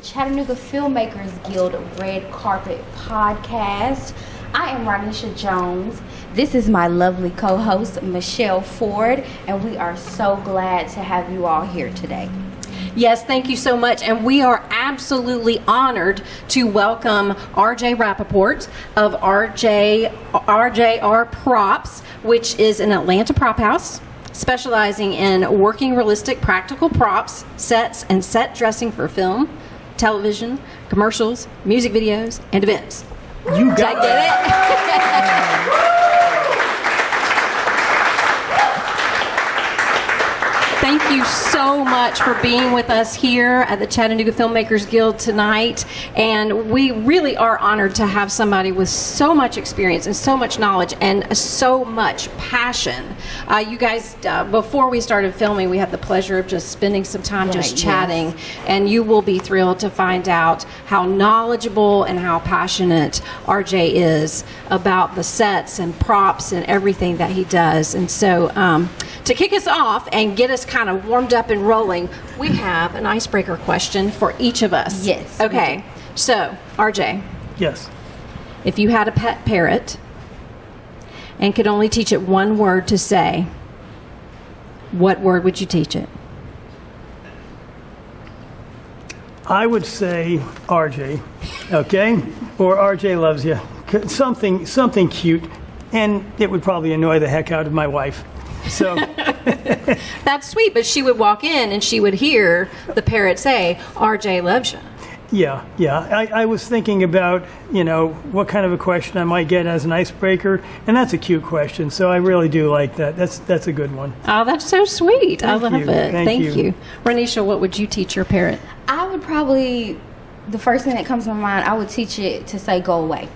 Chattanooga Filmmakers Guild Red Carpet Podcast. I am Ronisha Jones. This is my lovely co-host, Michelle Ford, and we are so glad to have you all here today. Yes, thank you so much. And we are absolutely honored to welcome RJ Rappaport of RJR Props, which is an Atlanta prop house specializing in working realistic practical props, sets, and set dressing for film, television, commercials, music videos, and events. You got it. Thank you so much for being with us here at the Chattanooga Filmmakers Guild tonight. And we really are honored to have somebody with so much experience and so much knowledge and so much passion. You guys, before we started filming, we had the pleasure of just spending some time just chatting. Yes. And you will be thrilled to find out how knowledgeable and how passionate RJ is about the sets and props and everything that he does. And so to kick us off and get us kind of warmed up and rolling, we have an icebreaker question for each of us. Yes. Okay. So, RJ. Yes. If you had a pet parrot and could only teach it one word to say, what word would you teach it? I would say RJ, okay? Or RJ loves you. Something cute. And it would probably annoy the heck out of my wife. So that's sweet, but she would walk in and she would hear the parrot say, RJ loves you. Yeah. I was thinking about, what kind of a question I might get as an icebreaker, and that's a cute question, so I really do like that. That's a good one. Oh, that's so sweet. I love it. Thank you. Ronisha, what would you teach your parrot? I would probably, the first thing that comes to my mind, I would teach it to say go away.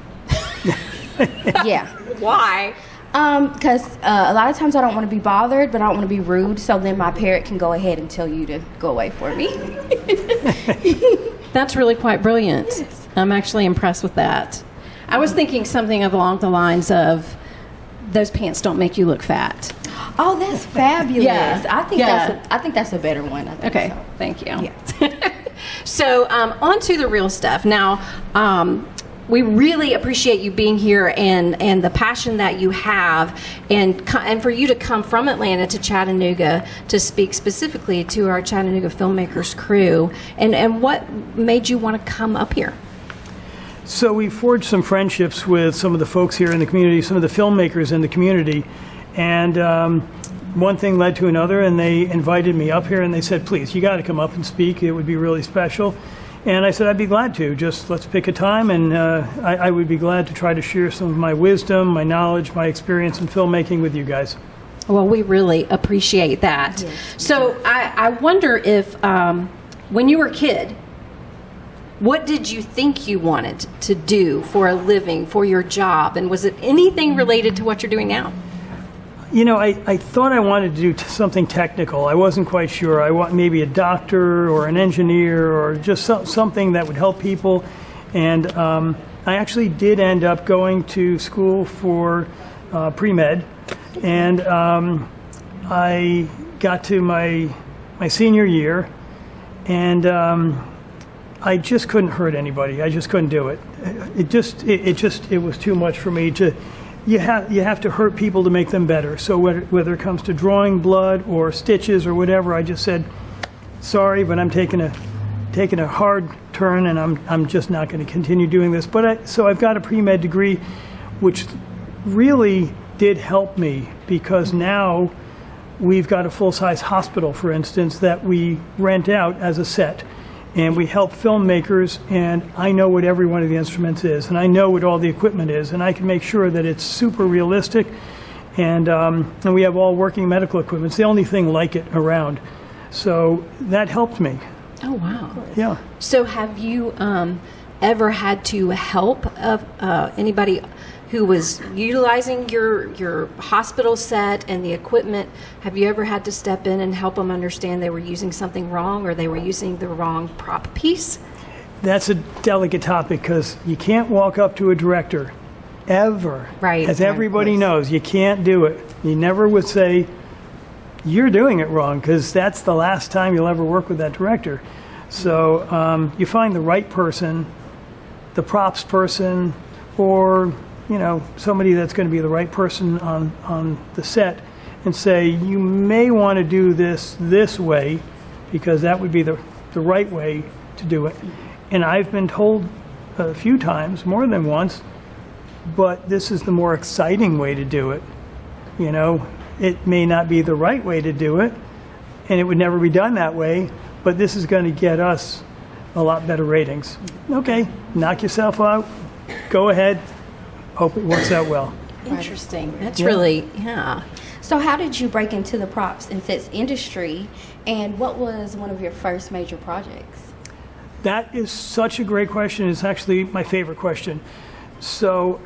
Yeah. Why? Because a lot of times I don't want to be bothered, but I don't want to be rude, so then my parrot can go ahead and tell you to go away for me. That's really quite brilliant. Yes. I'm actually impressed with that. I was thinking something along the lines of, those pants don't make you look fat. Oh, that's fabulous. Yeah. I think that's a better one. I think okay, so. Thank you. Yeah. So on to the real stuff. Now, we really appreciate you being here and the passion that you have, and for you to come from Atlanta to Chattanooga to speak specifically to our Chattanooga Filmmakers crew. And what made you want to come up here? So we forged some friendships with some of the folks here in the community, some of the filmmakers in the community, and one thing led to another, and they invited me up here and they said, please, you got to come up and speak. It would be really special. And I said, I'd be glad to. Just let's pick a time, and I would be glad to try to share some of my wisdom, my knowledge, my experience in filmmaking with you guys. Well, we really appreciate that. Yes. So I wonder if, when you were a kid, what did you think you wanted to do for a living, for your job? And was it anything related to what you're doing now? I thought I wanted to do something technical. I wasn't quite sure. I want maybe a doctor or an engineer or just something that would help people. And I actually did end up going to school for pre-med. And I got to my senior year, and I just couldn't hurt anybody. I just couldn't do it. It was too much for me to. You have to hurt people to make them better. So whether it comes to drawing blood or stitches or whatever, I just said, sorry, but I'm taking a hard turn, and I'm just not going to continue doing this. So I've got a pre-med degree, which really did help me, because now we've got a full-size hospital, for instance, that we rent out as a set. And we help filmmakers, and I know what every one of the instruments is, and I know what all the equipment is, and I can make sure that it's super realistic, and we have all working medical equipment. It's the only thing like it around. So that helped me. Oh, wow. Yeah. So have you ever had to help anybody who was utilizing your hospital set and the equipment? Have you ever had to step in and help them understand they were using something wrong or they were using the wrong prop piece? That's a delicate topic because you can't walk up to a director ever. Right. As everybody knows, you can't do it. You never would say, you're doing it wrong, because that's the last time you'll ever work with that director. So you find the right person, the props person, or somebody that's going to be the right person on the set, and say, you may want to do this way, because that would be the right way to do it. And I've been told a few times, more than once, but this is the more exciting way to do it. It may not be the right way to do it, and it would never be done that way, but this is going to get us a lot better ratings. Okay, knock yourself out, go ahead, hope it works out well. Interesting. That's really, yeah. So how did you break into the props and sets industry, and what was one of your first major projects? That is such a great question. It's actually my favorite question. So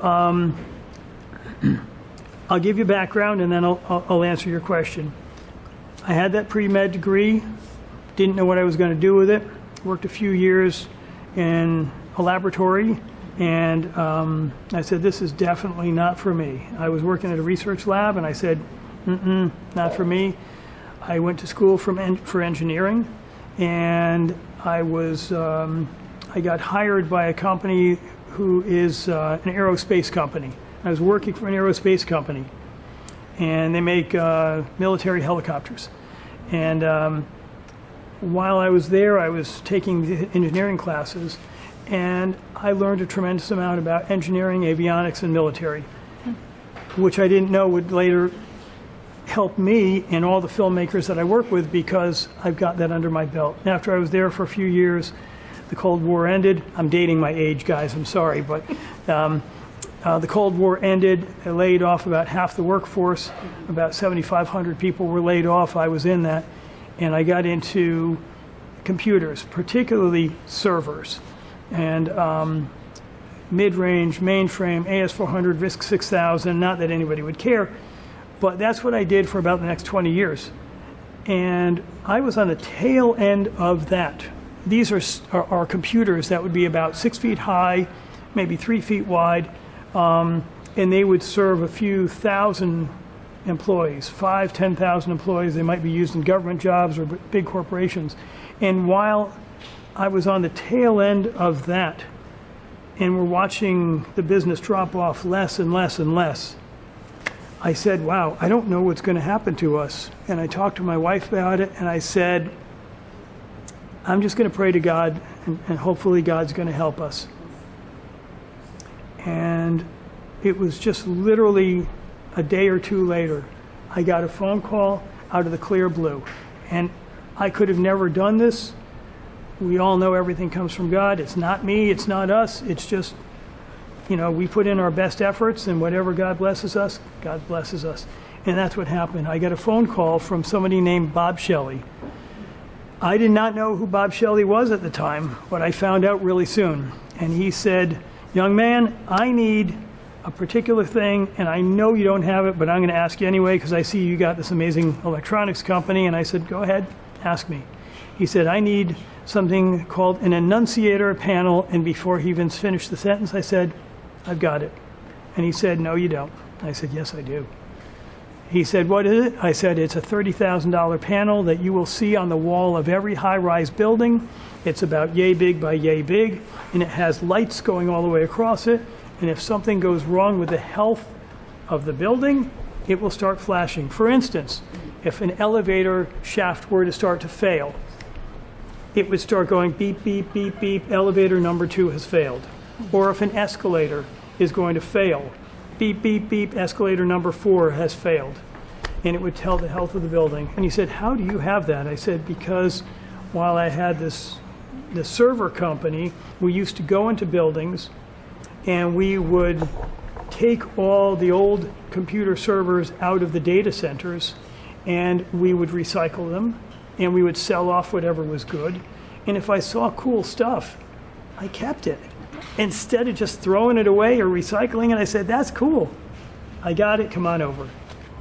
I'll give you background and then I'll answer your question. I had that pre-med degree, didn't know what I was going to do with it, worked a few years in a laboratory, and I said, this is definitely not for me. I was working at a research lab and I said, not for me. I went to school for engineering, and I got hired by a company who is an aerospace company. I was working for an aerospace company, and they make military helicopters. And while I was there, I was taking the engineering classes, and I learned a tremendous amount about engineering, avionics, and military, which I didn't know would later help me and all the filmmakers that I work with, because I've got that under my belt. After I was there for a few years, the Cold War ended. I'm dating my age, guys, I'm sorry, but the Cold War ended. They laid off about half the workforce. About 7,500 people were laid off. I was in that. And I got into computers, particularly servers, and mid-range, mainframe, AS400, RISC 6000, not that anybody would care, but that's what I did for about the next 20 years. And I was on the tail end of that. These are computers that would be about 6 feet high, maybe 3 feet wide, and they would serve a few thousand employees, 5,000, 10,000 employees. They might be used in government jobs or big corporations. And while I was on the tail end of that, and we're watching the business drop off less and less and less, I said, wow, I don't know what's going to happen to us. And I talked to my wife about it, and I said, I'm just going to pray to God, and hopefully God's going to help us. And it was just literally a day or two later, I got a phone call out of the clear blue. And I could have never done this. We all know everything comes from God. It's not me, it's not us. It's just, we put in our best efforts, and whatever God blesses us, God blesses us. And that's what happened. I got a phone call from somebody named Bob Shelley. I did not know who Bob Shelley was at the time, but I found out really soon. And he said, young man, I need a particular thing, and I know you don't have it, but I'm going to ask you anyway, because I see you got this amazing electronics company. And I said, go ahead, ask me. He said, I need something called an annunciator panel. And before he even finished the sentence, I said, I've got it. And he said, no, you don't. I said, yes, I do. He said, what is it? I said, it's a $30,000 panel that you will see on the wall of every high-rise building. It's about yay big by yay big, and it has lights going all the way across it. And if something goes wrong with the health of the building, it will start flashing. For instance, if an elevator shaft were to start to fail, it would start going beep, beep, beep, beep, elevator number 2 has failed. Or if an escalator is going to fail, beep, beep, beep, escalator number 4 has failed. And it would tell the health of the building. And he said, how do you have that? I said, because while I had this server company, we used to go into buildings and we would take all the old computer servers out of the data centers, and we would recycle them, and we would sell off whatever was good. And if I saw cool stuff, I kept it. instead of just throwing it away or recycling it, I said, that's cool. I got it, come on over.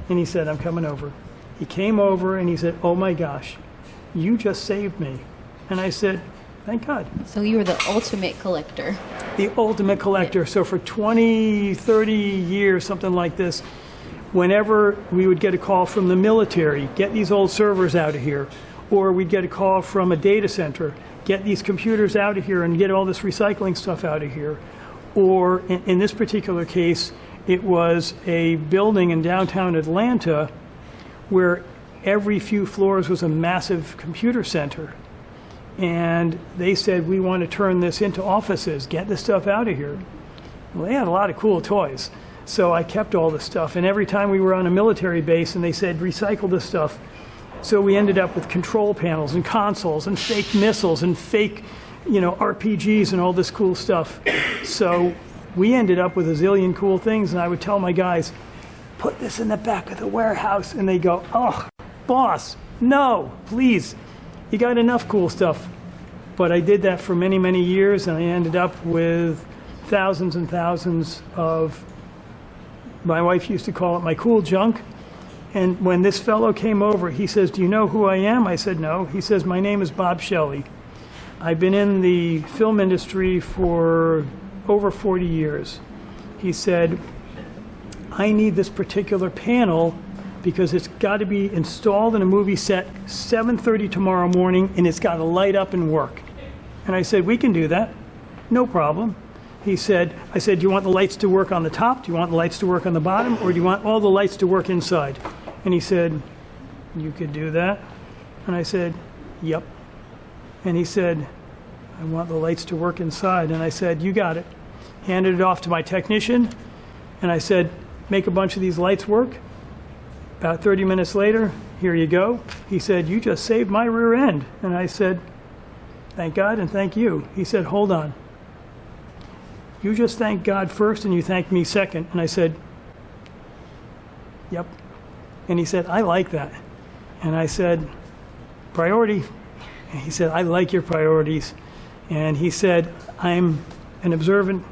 And he said, I'm coming over. He came over and he said, oh my gosh, you just saved me. And I said, thank God. So you were the ultimate collector. The ultimate collector. So for 20, 30 years, something like this, whenever we would get a call from the military, get these old servers out of here, or we'd get a call from a data center, get these computers out of here and get all this recycling stuff out of here. Or in this particular case, it was a building in downtown Atlanta where every few floors was a massive computer center. And they said, we want to turn this into offices, get this stuff out of here. Well, they had a lot of cool toys. So I kept all the stuff. And every time we were on a military base and they said, recycle this stuff. So we ended up with control panels and consoles and fake missiles and fake, RPGs and all this cool stuff. So we ended up with a zillion cool things. And I would tell my guys, put this in the back of the warehouse. And they go, oh, boss, no, please. You got enough cool stuff. But I did that for many, many years. And I ended up with thousands and thousands of, my wife used to call it my cool junk. And when this fellow came over, he says, do you know who I am? I said, no. He says, my name is Bob Shelley. I've been in the film industry for over 40 years. He said, I need this particular panel because it's got to be installed in a movie set 7:30 tomorrow morning, and it's got to light up and work. And I said, we can do that. No problem. I said, do you want the lights to work on the top? Do you want the lights to work on the bottom? Or do you want all the lights to work inside? And he said, you could do that. And I said, yep. And he said, I want the lights to work inside. And I said, you got it. Handed it off to my technician. And I said, make a bunch of these lights work. About 30 minutes later, here you go. He said, you just saved my rear end. And I said, thank God and thank you. He said, hold on. You just thank God first and you thank me second. And I said, yep. And he said, I like that. And I said, priority. And he said, I like your priorities. And he said, I'm an observant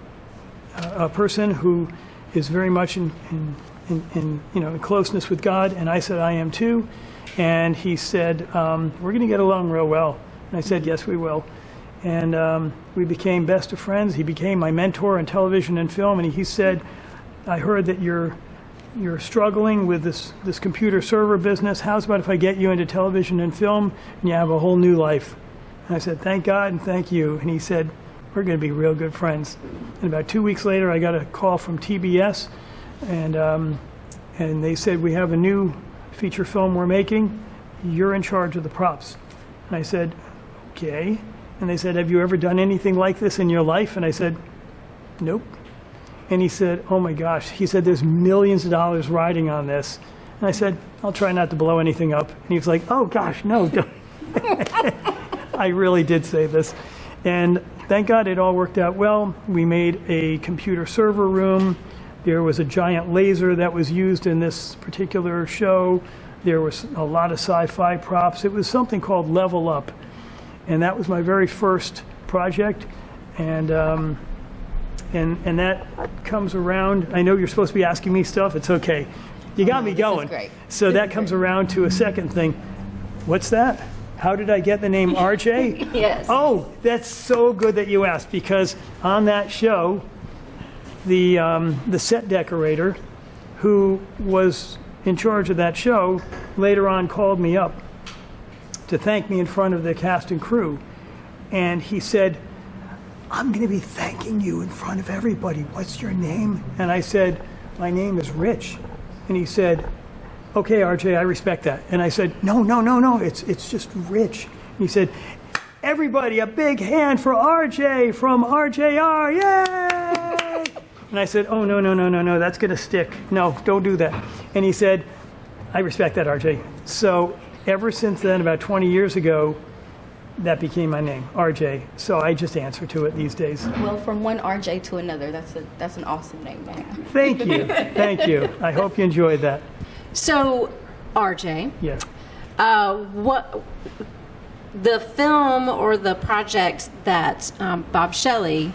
a person who is very much in closeness with God. And I said, I am too. And he said, we're going to get along real well. And I said, yes, we will. And we became best of friends. He became my mentor in television and film. And he said, I heard that you're struggling with this computer server business. How's about if I get you into television and film and you have a whole new life? And I said, thank God and thank you. And he said, we're going to be real good friends. And about 2 weeks later, I got a call from TBS. And they said, we have a new feature film we're making. You're in charge of the props. And I said, okay. And they said, have you ever done anything like this in your life? And I said, nope. And he said, oh my gosh. He said, there's millions of dollars riding on this. And I said, I'll try not to blow anything up. And he was like, oh gosh, no. Don't. I really did say this. And thank God it all worked out well. We made a computer server room. There was a giant laser that was used in this particular show. There was a lot of sci-fi props. It was something called Level Up. And that was my very first project. And that comes around. I know you're supposed to be asking me stuff. It's okay. You got me going. This is great. So that comes around to a second thing. What's that? How did I get the name RJ? Yes. Oh, that's so good that you asked, because on that show, the set decorator who was in charge of that show later on called me up to thank me in front of the cast and crew. And he said, I'm going to be thanking you in front of everybody. What's your name? And I said, my name is Rich. And he said, okay, RJ, I respect that. And I said, no, it's just Rich. And he said, everybody, a big hand for RJ from RJR, yay! And I said, oh, no, that's going to stick. No, don't do that. And he said, I respect that, RJ. So ever since then, about 20 years ago, that became my name, RJ. So I just answer to it these days. Well, from one RJ to another, that's an awesome name, man. Thank you. Thank you. I hope you enjoyed that. So, RJ, Yeah. what the film or the project that Bob Shelley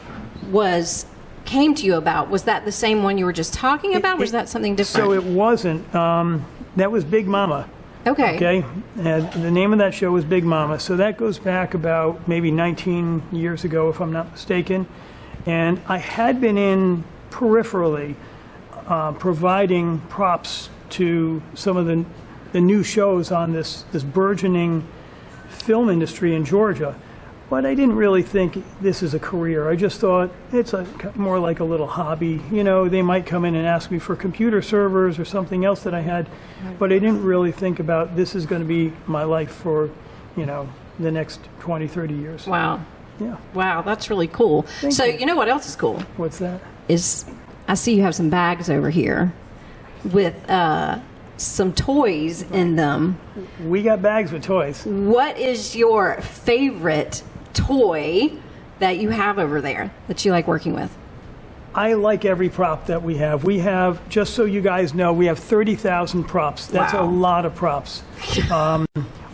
came to you about, was that the same one you were just talking about, or was that something different? So it wasn't. That was Big Mama. Okay. Okay. And the name of that show was Big Mama. So that goes back about maybe 19 years ago, if I'm not mistaken. And I had been in peripherally providing props to some of the new shows on this burgeoning film industry in Georgia. But I didn't really think this is a career. I just thought it's more like a little hobby. You know, they might come in and ask me for computer servers or something else that I had, but I didn't really think about this is going to be my life for, you know, the next 20, 30 years. Wow. Yeah. Wow, that's really cool. So you know what else is cool? What's that? Is I see you have some bags over here with some toys in them. We got bags with toys. What is your favorite toy that you have over there that you like working with? I like every prop that we have. We have, just so you guys know, we have 30,000 props. That's Wow. a lot of props.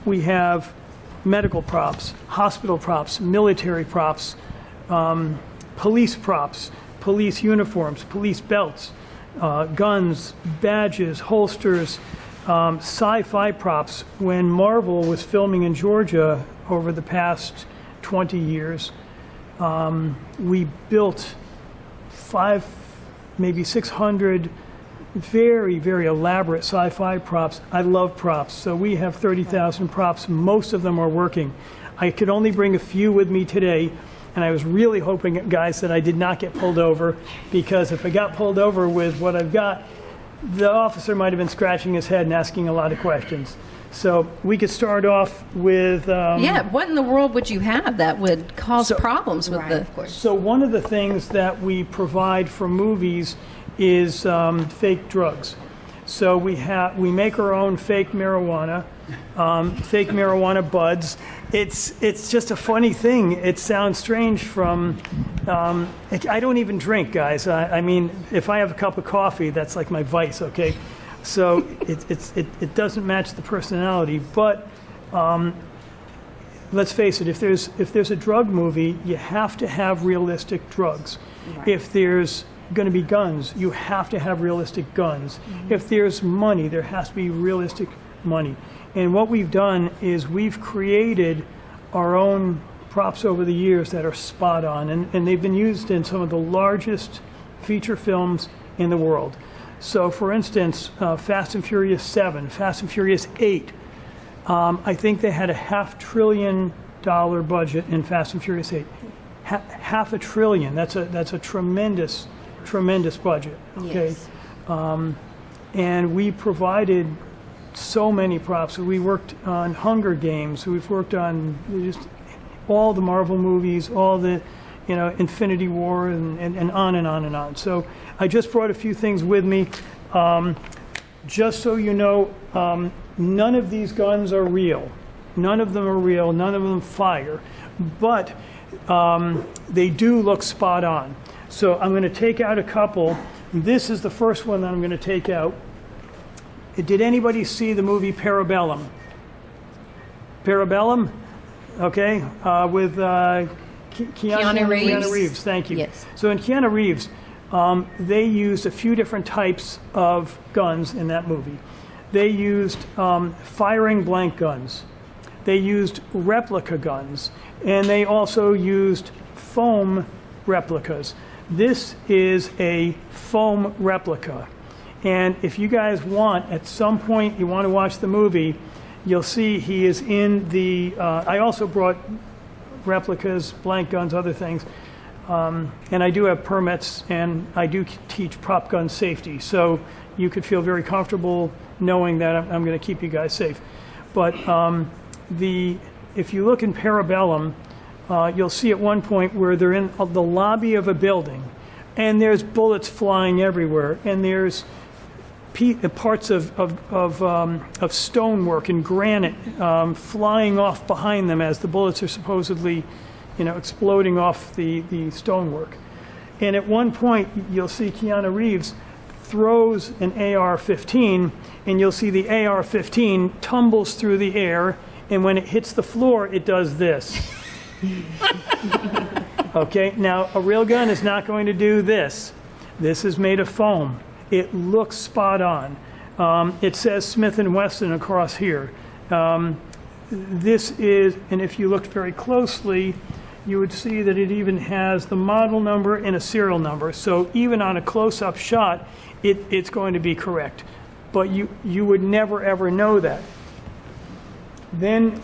We have medical props, hospital props, military props, police props, police uniforms, police belts, guns, badges, holsters, sci-fi props. When Marvel was filming in Georgia over the past 20 years, we built 500, maybe 600 very, very elaborate sci-fi props. I love props, so we have 30,000 props. Most of them are working. I could only bring a few with me today, and I was really hoping, guys, that I did not get pulled over, because if I got pulled over with what I've got, the officer might have been scratching his head and asking a lot of questions. So we could start off with... what in the world would you have that would cause problems with Of course. So one of the things that we provide for movies is fake drugs. So we make our own fake marijuana, fake marijuana buds. It's just a funny thing. It sounds strange from... I don't even drink, guys. I mean, if I have a cup of coffee, that's like my vice, okay? So it doesn't match the personality, but let's face it, if there's a drug movie, you have to have realistic drugs. Right. If there's going to be guns, you have to have realistic guns. Mm-hmm. If there's money, there has to be realistic money. And what we've done is we've created our own props over the years that are spot on, and they've been used in some of the largest feature films in the world. So, for instance, Fast and Furious 7, Fast and Furious 8, I think they had a $500 billion budget in Fast and Furious 8. $500 billion. That's a tremendous budget. Okay, Yes. And we provided so many props. We worked on Hunger Games. We've worked on just all the Marvel movies, all the, you know, Infinity War, and on and on and on. So I just brought a few things with me. Just so you know, none of these guns are real. None of them are real. None of them fire. But they do look spot on. So I'm going to take out a couple. This is the first one that I'm going to take out. Did anybody see the movie Parabellum? Parabellum? Okay, with Keanu Reeves. Keanu Reeves, thank you. Yes. So in Keanu Reeves, they used a few different types of guns in that movie. They used firing blank guns. They used replica guns. And they also used foam replicas. This is a foam replica. And if you guys want, at some point you want to watch the movie, you'll see he is in the... I also brought replicas, blank guns, other things. And I do have permits, and I do teach prop gun safety. So you could feel very comfortable knowing that I'm going to keep you guys safe. But if you look in Parabellum, you'll see at one point where they're in the lobby of a building, and there's bullets flying everywhere, and there's parts of stonework and granite flying off behind them as the bullets are supposedly, you know, exploding off the stonework. And at one point, you'll see Keanu Reeves throws an AR-15, and you'll see the AR-15 tumbles through the air, and when it hits the floor, it does this. Okay, now a real gun is not going to do this. This is made of foam. It looks spot on. It says Smith & Wesson across here. This is, and if you looked very closely, you would see that it even has the model number and a serial number. So even on a close-up shot, it's going to be correct. But you would never, ever know that. Then,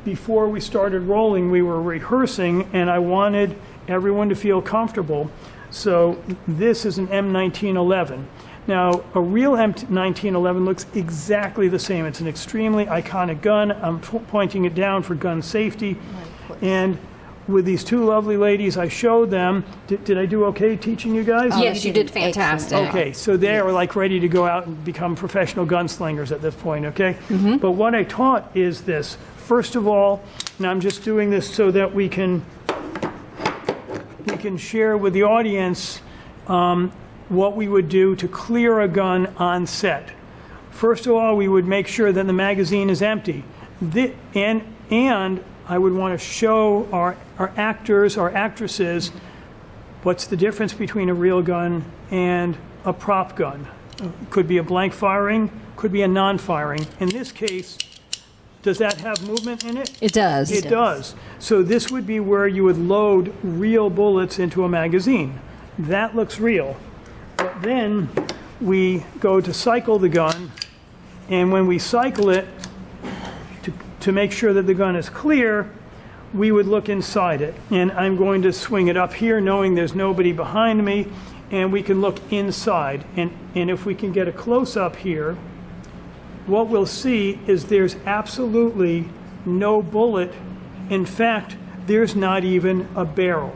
before we started rolling, we were rehearsing, and I wanted everyone to feel comfortable. So this is an M1911. Now, a real M1911 looks exactly the same. It's an extremely iconic gun. I'm pointing it down for gun safety. And with these two lovely ladies, I showed them. Did I do okay teaching you guys? Yes, you did fantastic. Okay, so they are like ready to go out and become professional gunslingers at this point, okay? But what I taught is this. First of all, and I'm just doing this so that we can share with the audience what we would do to clear a gun on set. First of all, we would make sure that the magazine is empty. And I would want to show our actors, our actresses, what's the difference between a real gun and a prop gun. It could be a blank firing, could be a non-firing. In this case, does that have movement in it? It does. It does. So this would be where you would load real bullets into a magazine. That looks real. But then we go to cycle the gun, and when we cycle it, to make sure that the gun is clear, we would look inside it. And I'm going to swing it up here knowing there's nobody behind me, and we can look inside. And if we can get a close-up here, what we'll see is there's absolutely no bullet. In fact, there's not even a barrel.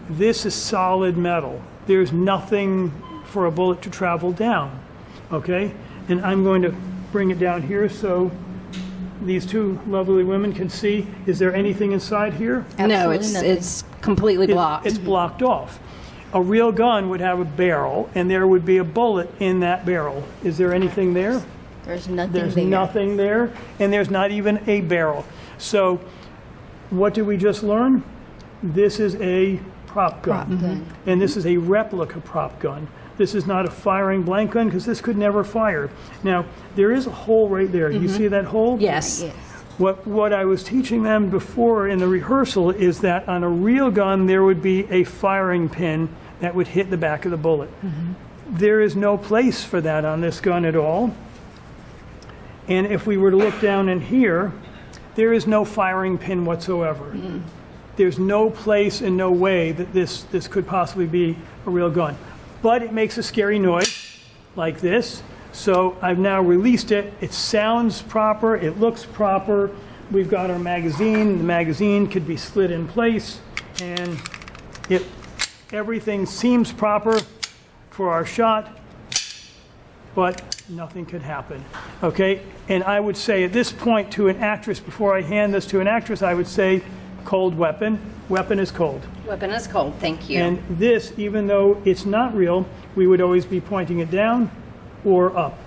This is solid metal. There's nothing for a bullet to travel down, okay? And I'm going to bring it down here so these two lovely women can see. Is there anything inside here? No, it's completely blocked. It's blocked off. A real gun would have a barrel, and there would be a bullet in that barrel. Is there anything there? There's nothing There's there. nothing there, and there's not even a barrel. So what did we just learn? This is a prop gun. And this is a replica prop gun. This is not a firing blank gun because this could never fire. Now, there is a hole right there. You see that hole? Yes. Yes. What I was teaching them before in the rehearsal is that on a real gun, there would be a firing pin that would hit the back of the bullet. There is no place for that on this gun at all. And if we were to look down in here, there is no firing pin whatsoever. There's no place and no way that this could possibly be a real gun. But it makes a scary noise like this. So I've now released it. It sounds proper. It looks proper. We've got our magazine. The magazine could be slid in place. And everything seems proper for our shot, but nothing could happen. Okay? And I would say at this point to an actress, before I hand this to an actress, I would say, cold weapon. Weapon is cold. Weapon is cold. Thank you. And this, even though it's not real, we would always be pointing it down or up,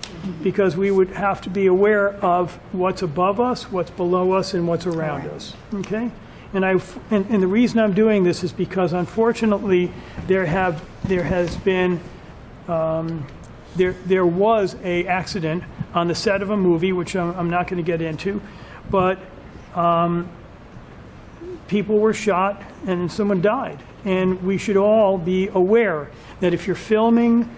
because we would have to be aware of what's above us, what's below us, and what's around us. Okay? And the reason I'm doing this is because, unfortunately, there was a accident on the set of a movie, which I'm not going to get into, but people were shot and someone died. And we should all be aware that if you're filming,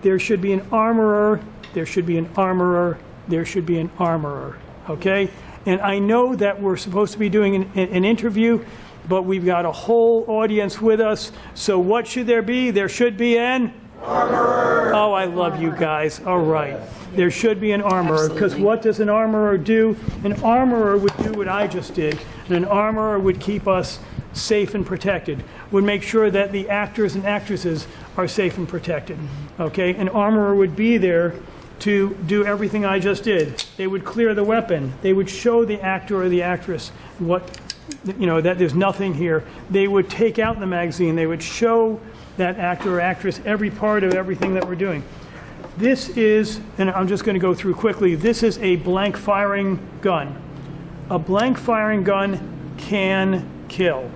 there should be an armorer, there should be an armorer, there should be an armorer, okay? And I know that we're supposed to be doing an interview, but we've got a whole audience with us, so what should there be? There should be an armorer. Oh, I love you guys. All right. There should be an armorer, because what does an armorer do? An armorer would do what I just did. And an armorer would keep us safe and protected, would make sure that the actors and actresses are safe and protected. Okay? An armorer would be there to do everything I just did. They would clear the weapon. They would show the actor or the actress that there's nothing here. They would take out the magazine. They would show that actor or actress every part of everything that we're doing. This is, and I'm just going to go through quickly, this is a blank firing gun. A blank firing gun can kill.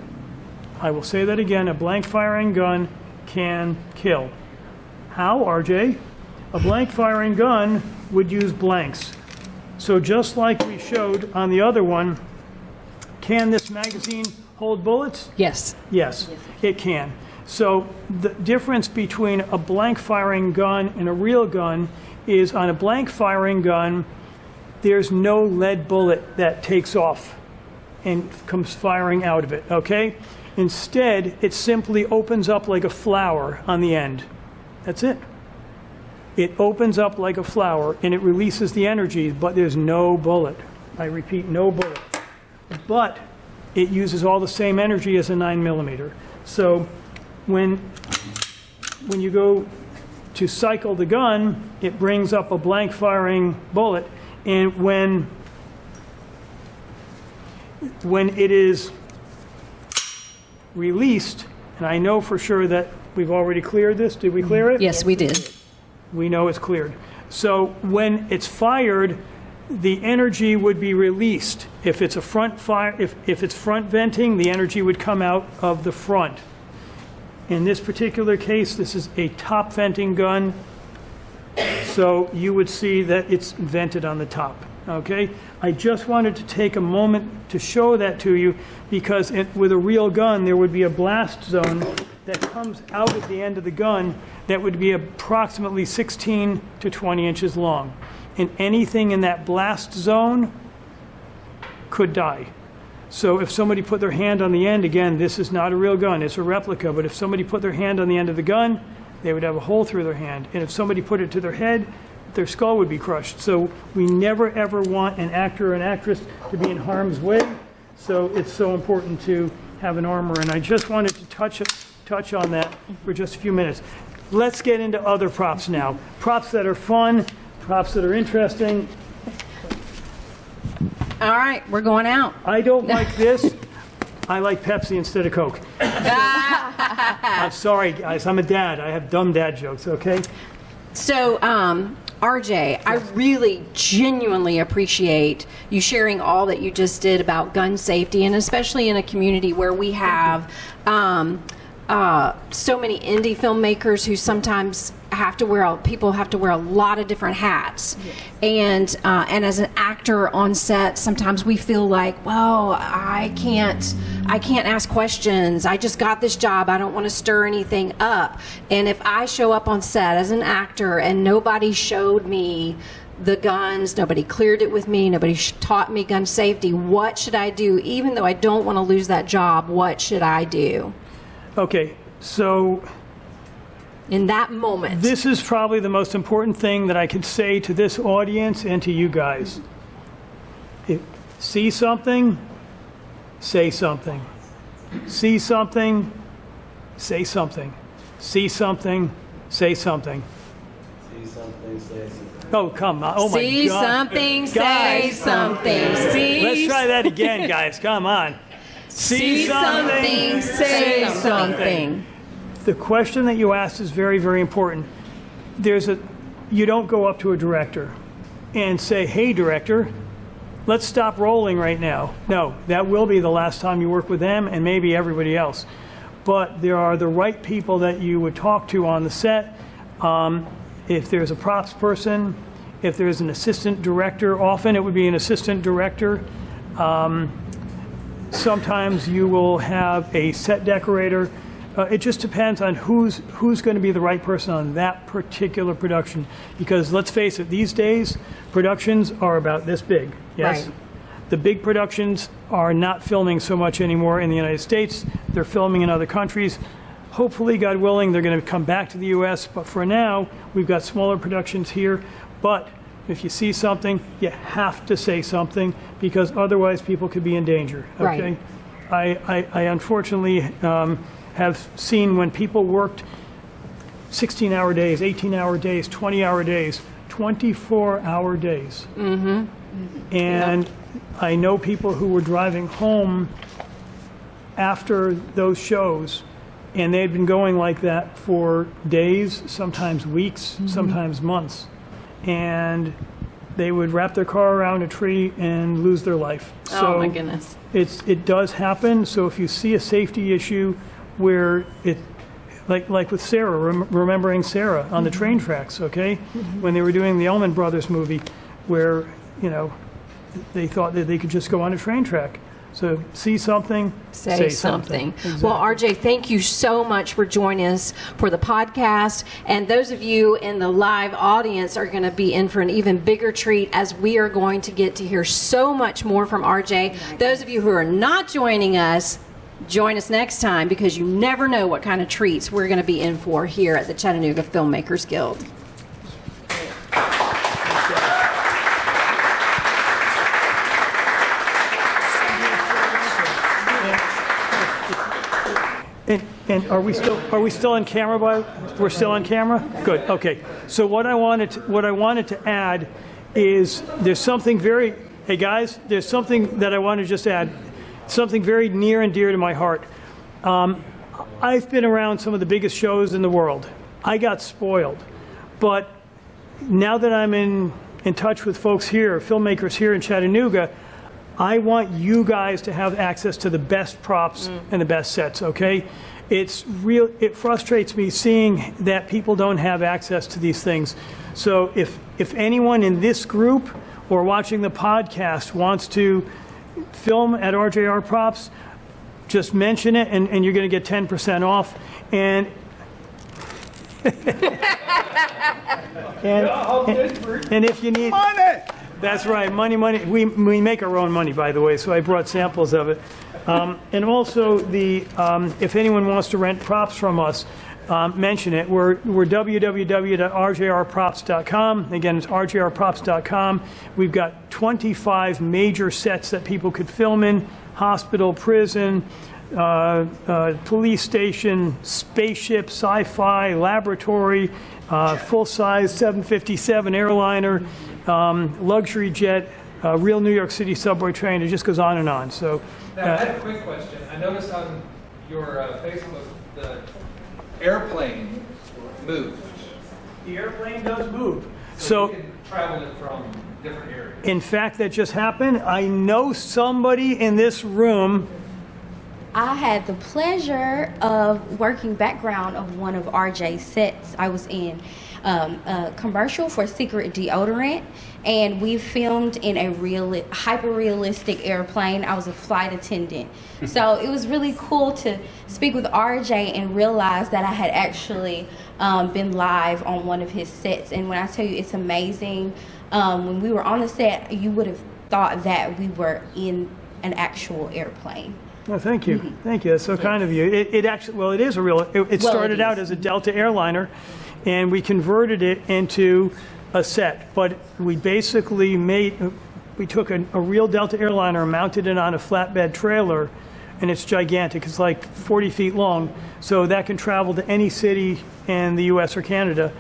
I will say that again, a blank firing gun can kill. How, RJ? A blank firing gun would use blanks. So just like we showed on the other one, can this magazine hold bullets? Yes. Yes, it can. So the difference between a blank firing gun and a real gun is on a blank firing gun, there's no lead bullet that takes off and comes firing out of it, okay? Instead, it simply opens up like a flower on the end. That's it. It opens up like a flower and it releases the energy, but there's no bullet. I repeat, no bullet. But it uses all the same energy as a 9mm. So when you go to cycle the gun, it brings up a blank firing bullet, and when it is released, and I know for sure that we've already cleared this. Did we clear it? Yes, we did. We know it's cleared. So when it's fired, the energy would be released. If it's a front fire, if it's front venting, the energy would come out of the front. In this particular case, this is a top venting gun, so you would see that it's vented on the top. Okay? I just wanted to take a moment to show that to you because with a real gun, there would be a blast zone that comes out at the end of the gun that would be approximately 16 to 20 inches long. And anything in that blast zone could die. So if somebody put their hand on the end, again, this is not a real gun, it's a replica, but if somebody put their hand on the end of the gun, they would have a hole through their hand. And if somebody put it to their head, their skull would be crushed. So we never ever want an actor or an actress to be in harm's way. So it's so important to have an armor. And I just wanted to touch on that for just a few minutes. Let's get into other props now. Props that are fun, props that are interesting. All right, we're going out. I don't like this. I like Pepsi instead of Coke. I'm sorry, guys. I'm a dad. I have dumb dad jokes, okay? So, RJ, I really genuinely appreciate you sharing all that you just did about gun safety, and especially in a community where we have so many indie filmmakers who sometimes people have to wear a lot of different hats. Yes. And as an actor on set, sometimes we feel like, well, I can't ask questions. I just got this job. I don't want to stir anything up. And if I show up on set as an actor and nobody showed me the guns, nobody cleared it with me, nobody taught me gun safety, what should I do? Even though I don't want to lose that job, what should I do? Okay, so in that moment, this is probably the most important thing that I can say to this audience and to you guys. See something, say something. See something, say something. See something, say something. See something, say something. Oh, come on. Oh, my God. See something, say something. See. Let's try that again, guys. Come on. See something, say something. The question that you asked is very, very important. You don't go up to a director and say, hey, director, let's stop rolling right now. No, that will be the last time you work with them and maybe everybody else. But there are the right people that you would talk to on the set. If there's a props person, if there's an assistant director, often it would be an assistant director. Sometimes you will have a set decorator. It just depends on who's going to be the right person on that particular production. Because let's face it, these days, productions are about this big. Yes? Right. The big productions are not filming so much anymore in the United States. They're filming in other countries. Hopefully, God willing, they're going to come back to the U.S. But for now, we've got smaller productions here. But if you see something, you have to say something because otherwise people could be in danger. Okay? Right. I unfortunately have seen when people worked 16-hour days, 18-hour days, 20-hour days, 24-hour days. Mm-hmm. And I know people who were driving home after those shows, and they'd been going like that for days, sometimes weeks, sometimes months. And they would wrap their car around a tree and lose their life. Oh my goodness. It does happen. So if you see a safety issue where it, like with Sarah, remembering Sarah on the train tracks, okay? When they were doing the Allman Brothers movie where, you know, they thought that they could just go on a train track. So see something, say something. Exactly. Well, RJ, thank you so much for joining us for the podcast. And those of you in the live audience are going to be in for an even bigger treat, as we are going to get to hear so much more from RJ. Those of you who are not joining us, join us next time, because you never know what kind of treats we're going to be in for here at the Chattanooga Filmmakers Guild. And are we still on camera? We're still on camera? Good. Okay. So what I wanted to add is there's something very, hey guys, there's something that I want to just add, something very near and dear to my heart. I've been around some of the biggest shows in the world. I got spoiled, but now that I'm in touch with folks here, filmmakers here in Chattanooga, I want you guys to have access to the best props and the best sets, okay? It frustrates me seeing that people don't have access to these things. So if anyone in this group or watching the podcast wants to film at RJR Props, just mention it and you're going to get 10% off. And and if you need money, that's right, money. We make our own money, by the way. So I brought samples of it. And also if anyone wants to rent props from us, mention it. We're www.rjrprops.com. Again, it's rjrprops.com. We've got 25 major sets that people could film in: hospital, prison, police station, spaceship, sci-fi, laboratory, full-size 757 airliner, luxury jet, real New York City subway train. It just goes on and on. So, now, I had a quick question. I noticed on your Facebook the airplane moved. the airplane does move. So you can travel it from different areas. In fact, that just happened. I know somebody in this room. I had the pleasure of working background of one of RJ's sets. I was in a commercial for Secret Deodorant, and we filmed in a hyper-realistic airplane. I was a flight attendant. So it was really cool to speak with RJ and realize that I had actually been live on one of his sets. And when I tell you it's amazing, when we were on the set, you would have thought that we were in an actual airplane. Oh, thank you. Mm-hmm. Thank you. That's so kind of you. It actually, well, it is a real, it started out as a Delta airliner, and we converted it into a set. But we basically we took a real Delta airliner and mounted it on a flatbed trailer, and it's gigantic. It's like 40 feet long, so that can travel to any city in the U.S. or Canada,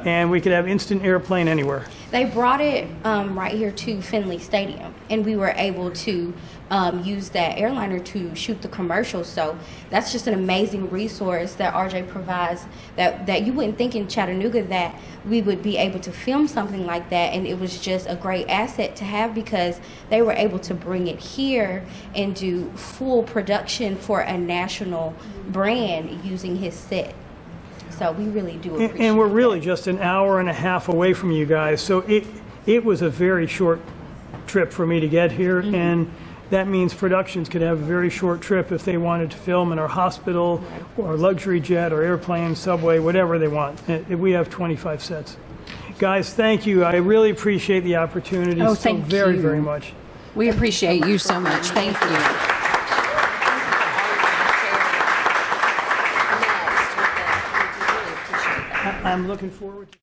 and we could have instant airplane anywhere. They brought it right here to Finley Stadium, and we were able to use that airliner to shoot the commercial. So that's just an amazing resource that RJ provides, that you wouldn't think in Chattanooga that we would be able to film something like that. And it was just a great asset to have, because they were able to bring it here and do full production for a national brand using his set. So we really do appreciate and we're really that. just an hour and a half away from you guys. So it was a very short trip for me to get here, mm-hmm. and that means productions could have a very short trip if they wanted to film in our hospital or luxury jet or airplane, subway, whatever they want. We have 25 sets. Guys, thank you. I really appreciate the opportunity very, very much. We appreciate you so much. Thank you. I'm looking forward to